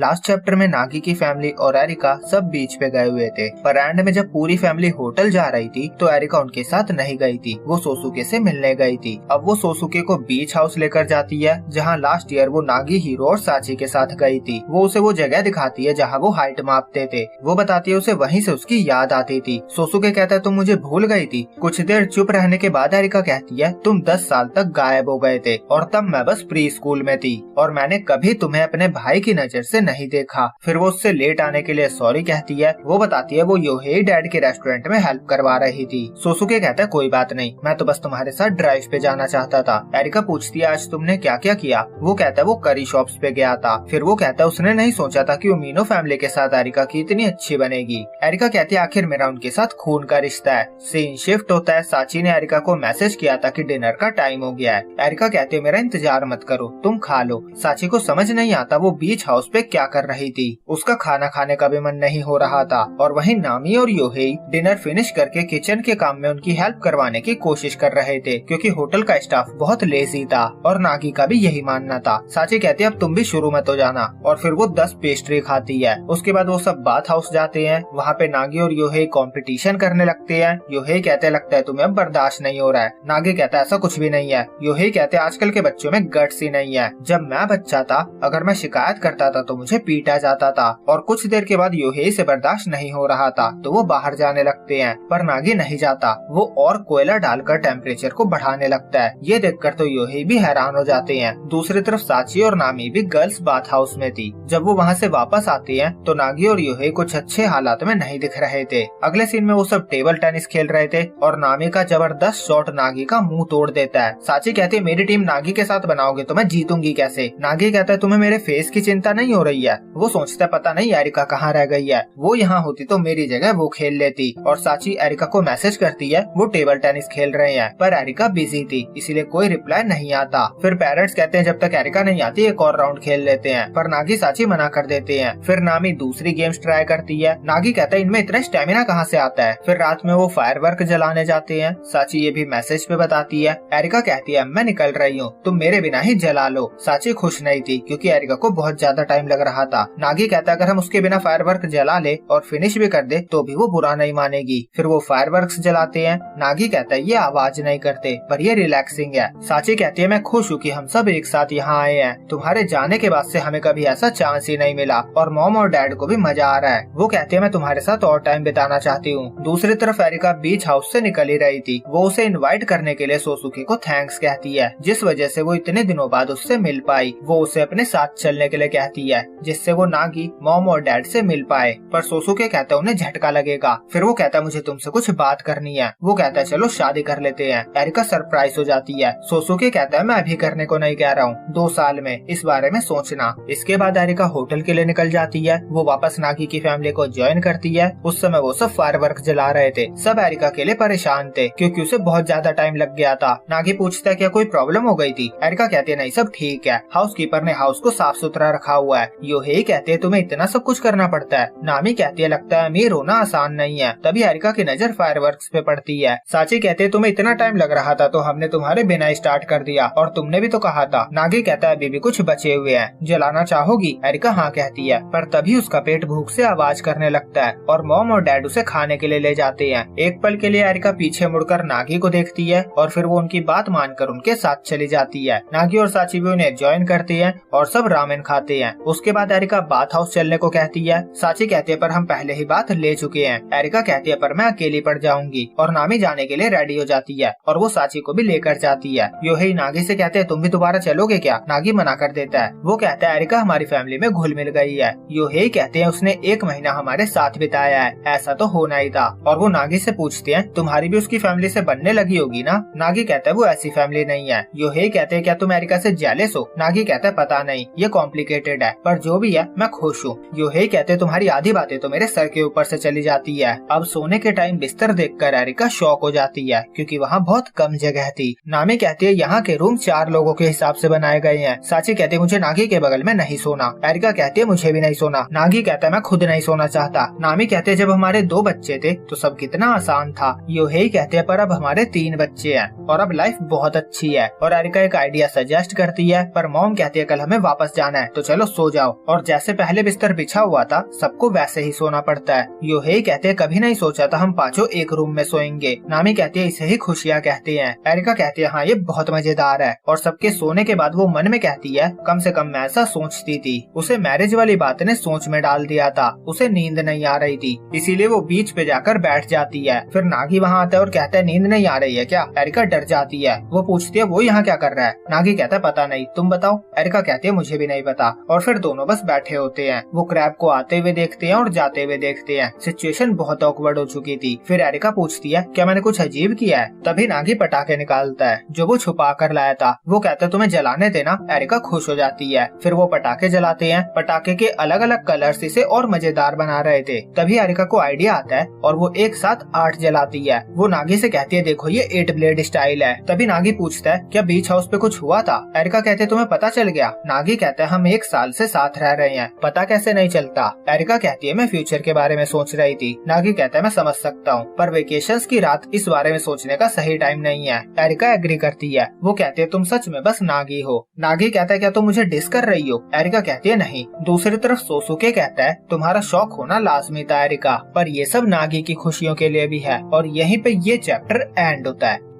Last chapter में नागी की family और एरिका सब बीच पे गए हुए थे, पर एंड में जब पूरी फैमिली होटल जा रही थी तो एरिका उनके साथ नहीं गई थी, वो सोसुके से मिलने गई थी। अब वो सोसुके को बीच हाउस लेकर जाती है जहाँ लास्ट ईयर वो नागी हीरो और साची के साथ गई थी। वो उसे वो जगह दिखाती है जहाँ वो हाइट मापते थे। वो बताती है उसे वहीं से उसकी याद आती थी। सोसुके कहता है तुम मुझे भूल गई थी। कुछ देर चुप रहने के बाद एरिका कहती है तुम 10 साल तक गायब हो गए थे और तब मैं बस प्री स्कूल में थी और मैंने कभी तुम्हें अपने भाई की नजर से नहीं देखा। फिर वो उससे लेट आने के लिए सॉरी कहती है। वो बताती है वो योहेई डैड के रेस्टोरेंट में हेल्प करवा रही थी। सोसुके कहता है कोई बात नहीं, मैं तो बस तुम्हारे साथ ड्राइव पे जाना चाहता था। एरिका पूछती है आज तुमने क्या क्या किया। वो कहता है वो करी शॉप्स पे गया था। फिर वो कहता है उसने नहीं सोचा था कि वो मीनो फैमिली के साथ एरिका की इतनी अच्छी बनेगी। एरिका कहती है आखिर मेरा उनके साथ खून का रिश्ता है। सीन शिफ्ट होता है। साची ने एरिका को मैसेज किया था कि डिनर का टाइम हो गया है। एरिका कहती है मेरा इंतजार मत करो, तुम खा लो। साची को समझ नहीं आता वो बीच हाउस पे क्या कर रही थी। उसका खाना खाने का भी मन नहीं हो रहा था और वहीं नामी और योहेई डिनर फिनिश करके किचन के काम में उनकी हेल्प करवाने की कोशिश कर रहे थे क्योंकि होटल का स्टाफ बहुत लेजी था और नागी का भी यही मानना था। साची कहती है अब तुम भी शुरू मत हो जाना और फिर वो 10 पेस्ट्री खाती है। उसके बाद वो सब बाथ हाउस जाते हैं। वहाँ पे नागी और योहेई कंपटीशन करने लगते हैं। योहेई कहते लगता है तुम्हें अब बर्दाश्त नहीं हो रहा है। नागी कहता है ऐसा कुछ भी नहीं है। योहेई कहते आजकल के बच्चों में गट्स ही नहीं है। जब मैं बच्चा था अगर मैं शिकायत करता था तो मुझे पीटा जाता था। और कुछ देर के बाद योहेई से बर्दाश्त नहीं हो रहा था तो वो बाहर जाने लगते हैं, पर नागी नहीं जाता। वो और कोयला डालकर टेम्परेचर को बढ़ाने लगता है। ये देखकर तो योहेई भी हैरान हो जाते हैं। दूसरी तरफ साची और नामी भी गर्ल्स बाथ हाउस में थी। जब वो वहाँ से वापस आती हैं तो नागी और योहेई कुछ अच्छे हालात में नहीं दिख रहे थे। अगले सीन में वो सब टेबल टेनिस खेल रहे थे और नामी का जबरदस्त शॉट नागी का मुंह तोड़ देता है। साची कहती है मेरी टीम नागी के साथ बनाओगे तो मैं जीतूंगी कैसे। नागी कहता है तुम्हें मेरे फेस की चिंता नहीं हो रही है। वो सोचता है पता नहीं एरिका कहाँ रह गई है, वो यहाँ होती तो मेरी जगह वो खेल लेती। और साची एरिका को मैसेज करती है वो टेबल टेनिस खेल रहे हैं, पर एरिका बिजी थी इसीलिए कोई रिप्लाई नहीं आता। फिर पेरेंट्स कहते हैं जब तक एरिका नहीं आती एक और राउंड खेल लेते हैं, पर नागी साची मना कर देते हैं। फिर नामी दूसरी गेम्स ट्राई करती है। नागी कहता है इनमें इतना स्टेमिना कहाँ से आता है। फिर रात में वो फायरवर्क जलाने जाते हैं। साची ये भी मैसेज पे बताती है। एरिका कहती है मैं निकल रही हूँ, तुम मेरे बिना ही जला लो। साची खुश नहीं थी क्योंकि एरिका को बहुत ज्यादा टाइम लग रहा था। नागी कहता है अगर हम उसके बिना फायरवर्क जला ले और फिनिश भी कर दे तो भी वो बुरा नहीं मानेगी। फिर वो फायरवर्क्स जलाते हैं। नागी कहता है ये आवाज नहीं करते पर ये रिलैक्सिंग है। साची कहती है मैं खुश हूँ कि हम सब एक साथ यहाँ आए हैं। तुम्हारे जाने के बाद से हमें कभी ऐसा चांस ही नहीं मिला और मॉम और डैड को भी मजा आ रहा है। वो कहते हैं मैं तुम्हारे साथ और टाइम बिताना चाहती हूँ। दूसरी तरफ एरिका बीच हाउस से निकल ही रही थी। वो उसे इनवाइट करने के लिए सोसुके को थैंक्स कहती है जिस वजह से वो इतने दिनों बाद उससे मिल पाई। वो उसे अपने साथ चलने के लिए कहती है जिससे वो नागी मॉम और डैड से मिल पाए, पर सोसुके कहता है उन्हें झटका लगेगा। फिर वो कहता है मुझे तुमसे कुछ बात करनी है। वो कहता है चलो शादी कर लेते हैं। एरिका सरप्राइज हो जाती है। सोसुके कहता है मैं अभी करने को नहीं कह रहा हूँ, 2 साल में, इस बारे में सोचना। इसके बाद एरिका होटल के लिए निकल जाती है। वो वापस नागी की फैमिली को ज्वाइन करती है। उस समय वो सब फायरवर्क जला रहे थे। सब एरिका के लिए परेशान थे क्योंकि उसे बहुत ज्यादा टाइम लग गया था। नागी पूछता है क्या कोई प्रॉब्लम हो गई थी। एरिका कहती है नहीं सब ठीक है, हाउसकीपर ने हाउस को साफ सुथरा रखा हुआ है। योहेई कहते हैं तुम्हें इतना सब कुछ करना पड़ता है। नामी कहती है लगता है अमीर होना आसान नहीं है। तभी एरिका की नजर फायरवर्क्स पे पड़ती है। साची कहते हैं तुम्हें इतना टाइम लग रहा था तो हमने तुम्हारे बिना स्टार्ट कर दिया और तुमने भी तो कहा था। नागी कहता है अभी भी कुछ बचे हुए हैं, जलाना चाहोगी। एरिका हाँ कहती है, पर तभी उसका पेट भूख से आवाज करने लगता है और मॉम और डैड उसे खाने के लिए ले जाते हैं। एक पल के लिए एरिका पीछे मुड़कर नागी को देखती है और फिर वो उनकी बात मानकर उनके साथ चली जाती है। नागी और साची भी उन्हें ज्वाइन करती है और सब रामेन खाते हैं। उसके बाद एरिका बाथ हाउस चलने को कहती है। साची कहती है पर हम पहले ही बात ले चुके हैं। एरिका कहती है पर मैं अकेली पड़ जाऊंगी और नामी जाने के लिए रेडी हो जाती है और वो साची को भी लेकर जाती है। योहेई नागी से कहते हैं तुम भी दोबारा चलोगे क्या। नागी मना कर देता है। वो कहता है एरिका हमारी फैमिली में घुल मिल गई है। योहेई कहते हैं उसने 1 महीना हमारे साथ बिताया है, ऐसा तो होना ही था। और वो नागी से पूछते हैं तुम्हारी भी उसकी फैमिली से बनने लगी होगी ना। नागी कहता है वो ऐसी फैमिली नहीं है। योहेई कहते हैं क्या तुम एरिका से जेलस हो। नागी कहता है पता नहीं, ये कॉम्प्लिकेटेड है, पर जो भी है मैं खुश हूँ। योहेई कहते हैं तुम्हारी आधी बातें तो मेरे सर के ऊपर से चली जाती है। अब सोने के टाइम बिस्तर देखकर एरिका शॉक हो जाती है क्योंकि वहाँ बहुत कम जगह थी। नामी कहती है यहाँ के रूम 4 लोगों के हिसाब से बनाए गए हैं। साची कहती है मुझे नागी के बगल में नहीं सोना। एरिका कहती है मुझे भी नहीं सोना। नागी कहता है मैं खुद नहीं सोना चाहता। नामी कहते हैं जब हमारे 2 बच्चे थे तो सब कितना आसान था। योहेई कहते हैं पर अब हमारे 3 बच्चे हैं और अब लाइफ बहुत अच्छी है। और एरिका एक आइडिया सजेस्ट करती है, पर मॉम कहती है कल हमें वापस जाना है तो चलो सो जाओ। जाओ। और जैसे पहले बिस्तर बिछा हुआ था सबको वैसे ही सोना पड़ता है। योहेई कहते हैं कभी नहीं सोचा था हम पांचों एक रूम में सोएंगे। नामी कहती है इसे ही खुशियाँ कहते हैं। एरिका कहती है हाँ ये बहुत मजेदार है। और सबके सोने के बाद वो मन में कहती है कम से कम मैं ऐसा सोचती थी। उसे मैरिज वाली बात ने सोच में डाल दिया था, उसे नींद नहीं आ रही थी, इसीलिए वो बीच पे जाकर बैठ जाती है। फिर नागी वहाँ आता है और कहता है नींद नहीं आ रही है क्या? एरिका डर जाती है। वो पूछती है वो यहाँ क्या कर रहा है? नागी कहता है पता नहीं, तुम बताओ। एरिका कहती है मुझे भी नहीं पता। और फिर दोनों बस बैठे होते हैं। वो क्रैब को आते हुए देखते हैं और जाते हुए देखते हैं। सिचुएशन बहुत ऑकवर्ड हो चुकी थी। फिर एरिका पूछती है क्या मैंने कुछ अजीब किया है? तभी नागी पटाखे निकालता है जो वो छुपा कर लाया था। वो कहता है तुम्हें जलाने देना। एरिका खुश हो जाती है। फिर वो पटाखे जलाते हैं। पटाखे के अलग अलग कलर्स इसे और मजेदार बना रहे थे। तभी एरिका को आइडिया आता है और वो एक साथ 8 जलाती है। वो नागी से कहती है देखो ये 8 ब्लेड स्टाइल है। तभी नागी पूछता है क्या बीच हाउस पे कुछ हुआ था? एरिका कहते तुम्हें पता चल गया? नागी कहता है हम 1 साल से साथ रह रहे हैं, पता कैसे नहीं चलता? एरिका कहती है मैं फ्यूचर के बारे में सोच रही थी। नागी कहता है मैं समझ सकता हूँ पर वेकेशंस की रात इस बारे में सोचने का सही टाइम नहीं है। एरिका एग्री करती है। वो कहती है तुम सच में बस नागी हो। नागी कहता है क्या तुम मुझे डिस कर रही हो? एरिका कहती है नहीं। दूसरी तरफ सोसुके कहता है तुम्हारा शौक होना लाजमी था एरिका, पर ये सब नागी की खुशियों के लिए भी है। और यहीं पे ये चैप्टर एंड होता है।